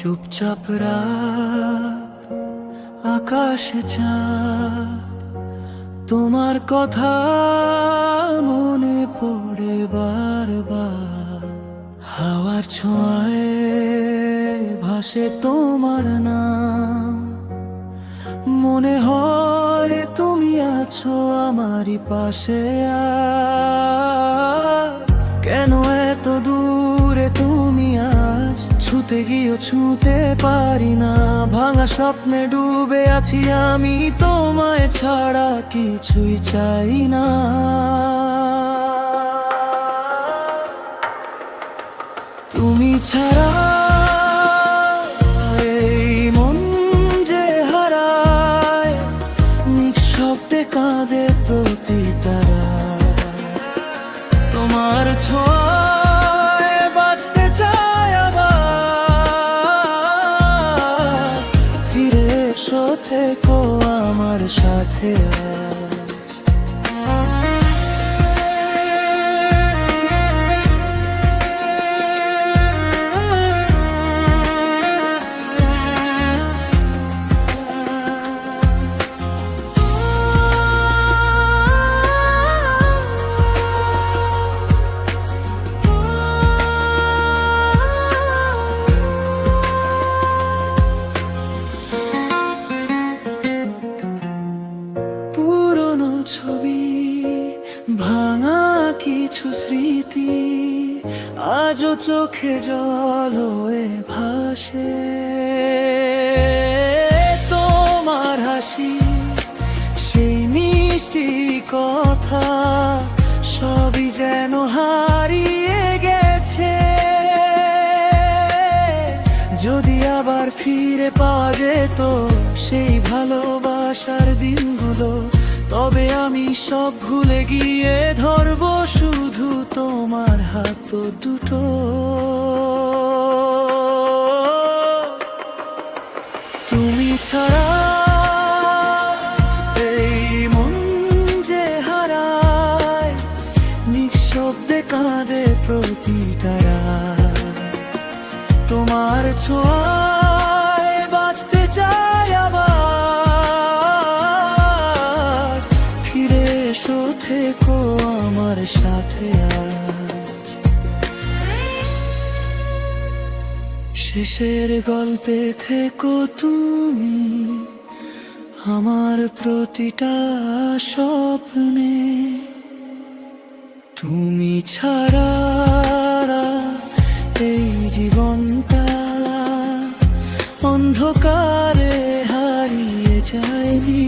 চুপচাপ রাত, আকাশে চাঁদ, তোমার কথা মনে পড়ে বারবার। হাওয়ার ছোঁয়ায় ভাসে তোমার নাম, মনে হয় তুমি আছো আমারই পাশে। আর কেন এত দূরে তুমি আজ, ছুতে গিয়েও ছুঁতে পারি না। ভাঙা স্বপ্নে ডুবে আছি আমি, তোমায় ছাড়া কিছুই চাই না। তুমি ছাড়া এই মন যে হারায়, নিঃশব্দে কাঁদে প্রতিটা রাত। তোমার ছোঁয়ায় বাঁচতে চাই আবার, ফিরে এসো থেকো আমার সাথে আজ। ছবি ভাঙা কিছু স্মৃতি আজও চোখে জল হয়ে ভাসে। তোমার হাসি, সেই মিষ্টি কথা, সবই যেন হারিয়ে গেছে। যদি আবার ফিরে পাওয়া যেত সেই ভালোবাসার দিনগুলো, তবে আমি সব ভুলে গিয়ে ধরবো শুধু তোমার হাত দুটো। তুমি ছাড়া এই মন যে হারায়, নিঃশব্দে কাঁদে প্রতিটা রাত। তোমার ছোঁয়ায় বাঁচতে চাই আবার, ফিরে এসো থেকো আমার সাথে আজ। শেষের গল্পে থেকো তুমি আমার প্রতিটা স্বপ্নে। তুমি ছাড়া এই জীবনটা অন্ধকারে হারিয়ে যায়নি।